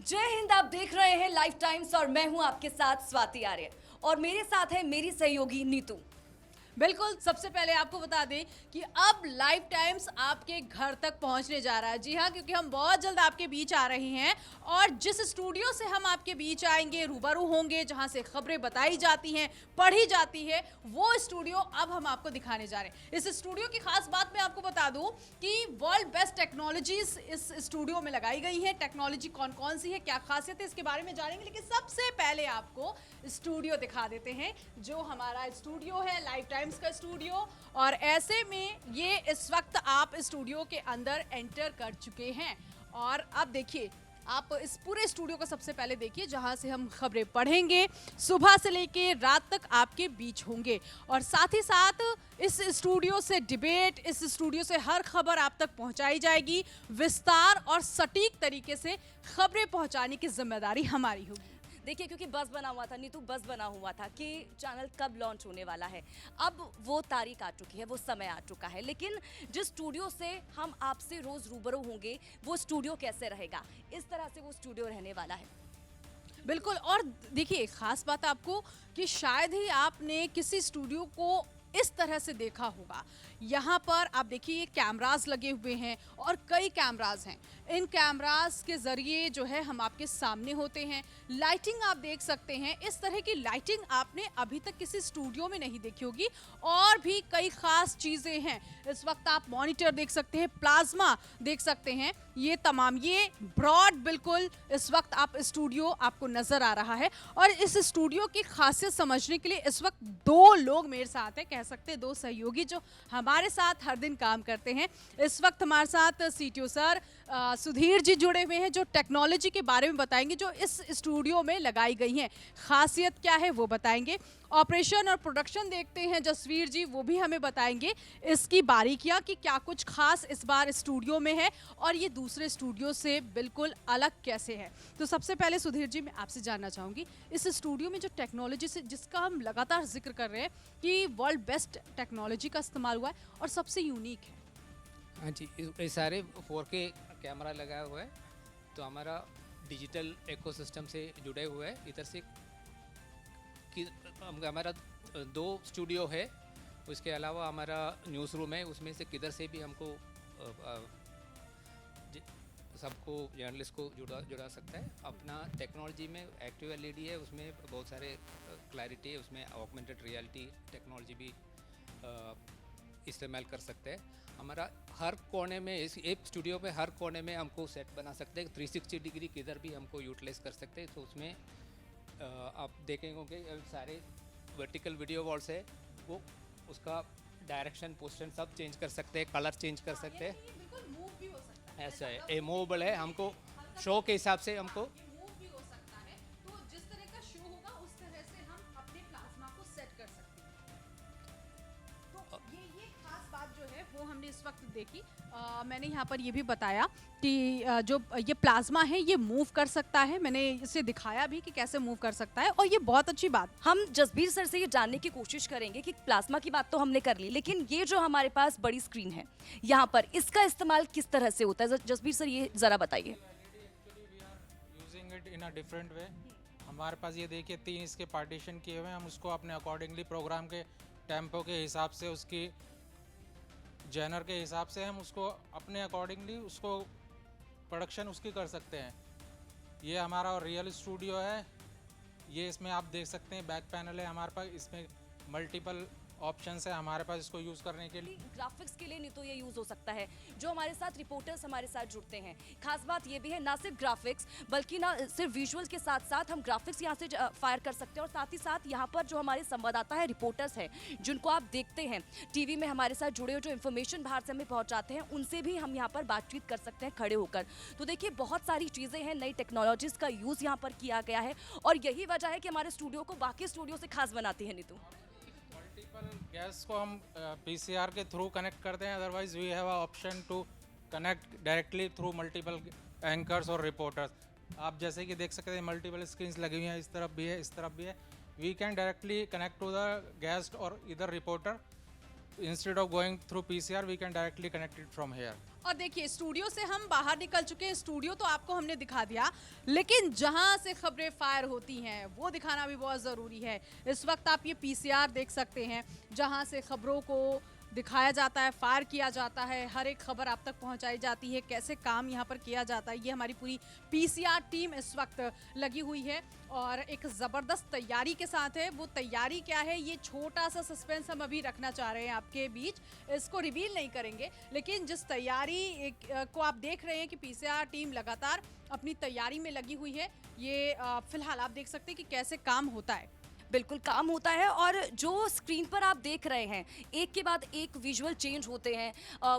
जय हिंद। आप देख रहे हैं लाइफ टाइम्स और मैं हूं आपके साथ स्वाति आर्य और मेरे साथ है मेरी सहयोगी नीतू। बिल्कुल। सबसे पहले आपको बता दें कि अब लाइफ टाइम्स आपके घर तक पहुंचने जा रहा है। जी हाँ, क्योंकि हम बहुत जल्द आपके बीच आ रहे हैं और जिस स्टूडियो से हम आपके बीच आएंगे, रूबरू होंगे, जहां से खबरें बताई जाती हैं, पढ़ी जाती है, वो स्टूडियो अब हम आपको दिखाने जा रहे हैं। इस स्टूडियो की खास बात मैं आपको बता दूं कि वर्ल्ड बेस्ट टेक्नोलॉजीज इस स्टूडियो में लगाई गई हैं। टेक्नोलॉजी कौन कौन सी है, क्या खासियत है, इसके बारे में जानेंगे, लेकिन सबसे पहले आपको स्टूडियो दिखा देते हैं। जो हमारा स्टूडियो है लाइफ टाइम्स का स्टूडियो, और ऐसे में ये इस वक्त आप स्टूडियो के अंदर एंटर कर चुके हैं। और अब देखिए, आप इस पूरे स्टूडियो को सबसे पहले देखिए, जहां से हम खबरें पढ़ेंगे, सुबह से लेके रात तक आपके बीच होंगे। और साथ ही साथ इस स्टूडियो से डिबेट, इस स्टूडियो से हर खबर आप तक पहुंचाई जाएगी। विस्तार और सटीक तरीके से खबरें पहुंचाने की जिम्मेदारी हमारी होगी। देखिए, क्योंकि बस बना हुआ था नीतू, बस बना हुआ था कि चैनल कब लॉन्च होने वाला है। अब वो तारीख आ चुकी है, वो समय आ चुका है, लेकिन जिस स्टूडियो से हम आपसे रोज रूबरू होंगे वो स्टूडियो कैसे रहेगा, इस तरह से वो स्टूडियो रहने वाला है। बिल्कुल। और देखिए, खास बात आपको कि शायद ही आपने किसी स्टूडियो को इस तरह से देखा होगा। यहाँ पर आप देखिए, ये कैमरास लगे हुए हैं और कई कैमरास हैं। इन कैमरास के जरिए जो है हम आपके सामने होते हैं। लाइटिंग आप देख सकते हैं, इस तरह की लाइटिंग आपने अभी तक किसी स्टूडियो में नहीं देखी होगी। और भी कई खास चीज़ें हैं। इस वक्त आप मॉनिटर देख सकते हैं, प्लाज्मा देख सकते हैं, ये तमाम, ये ब्रॉड बिल्कुल इस वक्त आप स्टूडियो आपको नजर आ रहा है। और इस स्टूडियो की खासियत समझने के लिए इस वक्त दो लोग मेरे साथ हैं, कह सकते हैं दो सहयोगी, जो हमारे साथ हर दिन काम करते हैं। इस वक्त हमारे साथ सीटीओ सर सुधीर जी जुड़े हुए हैं, जो टेक्नोलॉजी के बारे में बताएंगे, जो इस स्टूडियो में लगाई गई हैं, खासियत क्या है वो बताएंगे। ऑपरेशन और प्रोडक्शन देखते हैं जसवीर जी, वो भी हमें बताएंगे इसकी बारीकियां कि क्या कुछ खास इस बार स्टूडियो में है और ये दूसरे स्टूडियो से बिल्कुल अलग कैसे है। तो सबसे पहले सुधीर जी, मैं आपसे जानना चाहूँगी, इस स्टूडियो में जो टेक्नोलॉजी से जिसका हम लगातार जिक्र कर रहे हैं कि वर्ल्ड बेस्ट टेक्नोलॉजी का इस्तेमाल हुआ है और सबसे यूनिक है। हाँ जी, ये सारे 4K कैमरा लगाया हुआ है, तो हमारा डिजिटल इकोसिस्टम से जुड़े हुए हैं। इधर से कि हमारा 2 स्टूडियो है, उसके अलावा हमारा न्यूज़ रूम है, उसमें से किधर से भी हमको सबको, जर्नलिस्ट को जुड़ा सकता है। अपना टेक्नोलॉजी में एक्टिव एलईडी है, उसमें बहुत सारे क्लैरिटी है, उसमें ऑगमेंटेड रियलिटी टेक्नोलॉजी भी इस्तेमाल कर सकते हैं। हमारा हर कोने में, इस एक स्टूडियो में हर कोने में हमको सेट बना सकते हैं। 360 डिग्री किधर भी हमको यूटिलाइज कर सकते हैं। तो उसमें आप देखेंगे होंगे सारे वर्टिकल वीडियो वॉल्स है, वो उसका डायरेक्शन, पोजीशन सब चेंज कर सकते हैं, कलर चेंज कर सकते हैं। बिल्कुल मूव भी हो सकता है, ऐसा है, ये मूवेबल है, हमको शो के हिसाब से हमको मूव भी हो सकता है। तो जिस तरह का शो होगा उस तरह से हम अपने प्लाज्मा को सेट कर सकते हैं। तो ये खास बात जो है वो हमने इस वक्त देखी। मैंने यहाँ पर ये भी बताया कि जो ये प्लाज्मा है ये मूव कर सकता है। मैंने इसे दिखाया भी कि कैसे मूव कर सकता है, और ये बहुत अच्छी बात। हम जसबीर सर से ये जानने की कोशिश करेंगे कि प्लाज्मा की बात तो हमने कर ली, लेकिन ये जो हमारे पास बड़ी स्क्रीन है यहाँ पर, इसका इस्तेमाल किस तरह से होता है? जसबीर सर, ये जरा बताइए। Using it in a different way. हमारे पास ये देखिए 3 इसके पार्टीशन किए हुए हैं। हम उसको अपने अकॉर्डिंगली प्रोग्राम के टेम्पो के हिसाब से, उसकी जैनर के हिसाब से हम उसको अपने अकॉर्डिंगली उसको प्रोडक्शन उसकी कर सकते हैं। ये हमारा रियल स्टूडियो है। ये इसमें आप देख सकते हैं बैक पैनल है हमारे पास, इसमें मल्टीपल ऑप्शंस है हमारे पास इसको यूज़ करने के लिए। ग्राफिक्स के लिए नहीं तो ये यूज हो सकता है। जो हमारे साथ रिपोर्टर्स हमारे साथ जुड़ते हैं, खास बात ये भी है, ना सिर्फ ग्राफिक्स बल्कि ना सिर्फ विजुअल के साथ साथ हम ग्राफिक्स यहाँ से फायर कर सकते हैं। और साथ ही साथ यहाँ पर जो हमारे संवाददाता है, रिपोर्टर्स हैं, जिनको आप देखते हैं टीवी में हमारे साथ जुड़े हुए, जो इन्फॉर्मेशन बाहर से हमें पहुँचाते हैं, उनसे भी हम यहाँ पर बातचीत कर सकते हैं खड़े होकर। तो देखिए, बहुत सारी चीज़ें हैं, नई टेक्नोलॉजीज़ का यूज़ यहाँ पर किया गया है, और यही वजह है कि हमारे स्टूडियो को बाकी स्टूडियो से खास बनाती है। नीतू, मल्टीपल गैस को हम पीसीआर के थ्रू कनेक्ट करते हैं, otherwise we have a option to connect directly through multiple anchors और रिपोर्टर्स। आप जैसे कि देख सकते हैं मल्टीपल स्क्रीन्स लगी हुई हैं, इस तरफ भी है, इस तरफ भी है। We can directly connect to the guest और इधर reporter instead of going through PCR, we can directly connect it from here. और देखिए स्टूडियो से हम बाहर निकल चुके हैं, स्टूडियो तो आपको हमने दिखा दिया, लेकिन जहां से खबरें फायर होती हैं वो दिखाना भी बहुत ज़रूरी है। इस वक्त आप ये पीसीआर देख सकते हैं जहां से खबरों को दिखाया जाता है, फायर किया जाता है, हर एक खबर आप तक पहुंचाई जाती है, कैसे काम यहाँ पर किया जाता है। ये हमारी पूरी पीसीआर टीम इस वक्त लगी हुई है और एक ज़बरदस्त तैयारी के साथ है। वो तैयारी क्या है ये छोटा सा सस्पेंस हम अभी रखना चाह रहे हैं आपके बीच, इसको रिवील नहीं करेंगे, लेकिन जिस तैयारी को आप देख रहे हैं कि पीसीआर टीम लगातार अपनी तैयारी में लगी हुई है, ये फिलहाल आप देख सकते हैं कि कैसे काम होता है। बिल्कुल काम होता है और जो स्क्रीन पर आप देख रहे हैं एक के बाद एक विजुअल चेंज होते हैं,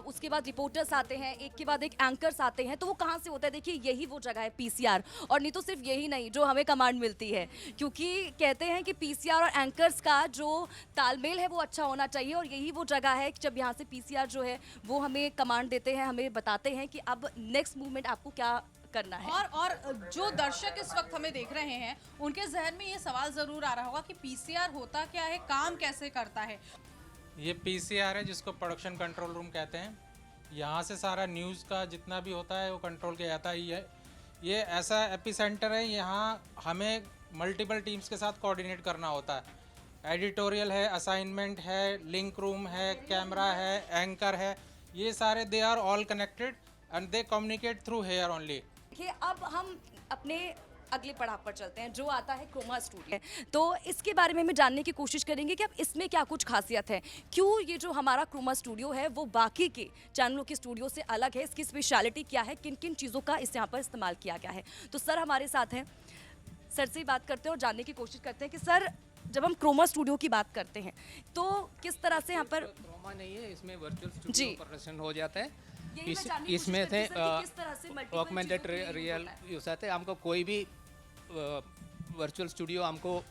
उसके बाद रिपोर्टर्स आते हैं, एक के बाद एक एंकर्स आते हैं, तो वो कहाँ से होता है? देखिए यही वो जगह है पीसीआर, और नहीं तो सिर्फ यही नहीं जो हमें कमांड मिलती है, क्योंकि कहते हैं कि पीसीआर और एंकर्स का जो तालमेल है वो अच्छा होना चाहिए, और यही वो जगह है जब यहाँ से पीसीआर जो है वो हमें कमांड देते हैं, हमें बताते हैं कि अब नेक्स्ट मूवमेंट आपको क्या करना है। और जो दर्शक इस वक्त हमें देख रहे हैं उनके जहन में ये सवाल जरूर आ रहा होगा कि पीसीआर होता क्या है, काम कैसे करता है। ये पीसीआर है जिसको प्रोडक्शन कंट्रोल रूम कहते हैं। यहाँ से सारा न्यूज़ का जितना भी होता है वो कंट्रोल किया जाता है। ये ऐसा एपिसेंटर है, यहाँ हमें मल्टीपल टीम्स के साथ कोऑर्डिनेट करना होता है। एडिटोरियल है, असाइनमेंट है, लिंक रूम है, कैमरा है, एंकर है, ये सारे they are all connected and they communicate through here only. देखिए अब हम अपने अगले पड़ाव पर चलते हैं जो आता है क्रोमा स्टूडियो। तो इसके बारे में हम जानने की कोशिश करेंगे कि अब इसमें क्या कुछ खासियत है, क्यों ये जो हमारा क्रोमा स्टूडियो है वो बाकी के चैनलों के स्टूडियो से अलग है, इसकी स्पेशलिटी क्या है, किन किन चीज़ों का इस यहाँ पर इस्तेमाल किया गया है। तो सर हमारे साथ हैं, सर से ही बात करते हैं और जानने की कोशिश करते हैं कि सर जब हम क्रोमा स्टूडियो की बात करते हैं तो किस तरह से यहाँ पर क्रोमा नहीं है, इसमें वर्चुअल जी। स्टूडियो प्रदर्शन हो जाता है। यही मैं जानने की इसमें कोशिश थे करती हूँ, सर, कि किस तरह से multiple ऑगमेंटेड चीज़ों को use रियल होता है। यूज आते हैं। हमको कोई भी वर्चुअल स्टूडियो, हमको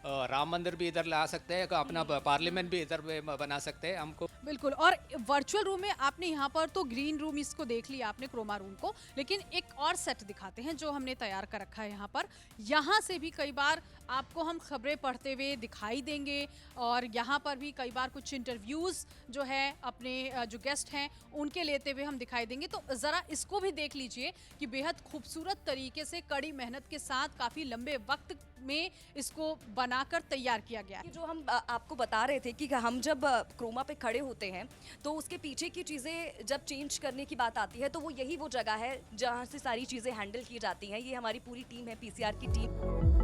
राम मंदिर भी इधर ला सकते हैं, अपना पार्लियामेंट भी इधर बना सकते हैं हमको। बिल्कुल, और वर्चुअल रूम में आपने यहाँ पर तो ग्रीन रूम इसको देख लिया आपने, क्रोमा रूम को, लेकिन एक और सेट दिखाते हैं जो हमने तैयार कर रखा है यहाँ पर। यहाँ से भी कई बार आपको हम खबरें पढ़ते हुए दिखाई देंगे और यहाँ पर भी कई बार कुछ इंटरव्यूज़ जो है अपने जो गेस्ट हैं उनके लेते हुए हम दिखाई देंगे। तो ज़रा इसको भी देख लीजिए कि बेहद खूबसूरत तरीके से कड़ी मेहनत के साथ काफ़ी लंबे वक्त में इसको बनाकर तैयार किया गया है। जो हम आपको बता रहे थे कि हम जब क्रोमा पे खड़े होते हैं तो उसके पीछे की चीज़ें जब चेंज करने की बात आती है तो वो यही वो जगह है जहाँ से सारी चीज़ें हैंडल की जाती हैं। ये हमारी पूरी टीम है, पीसीआर की टीम।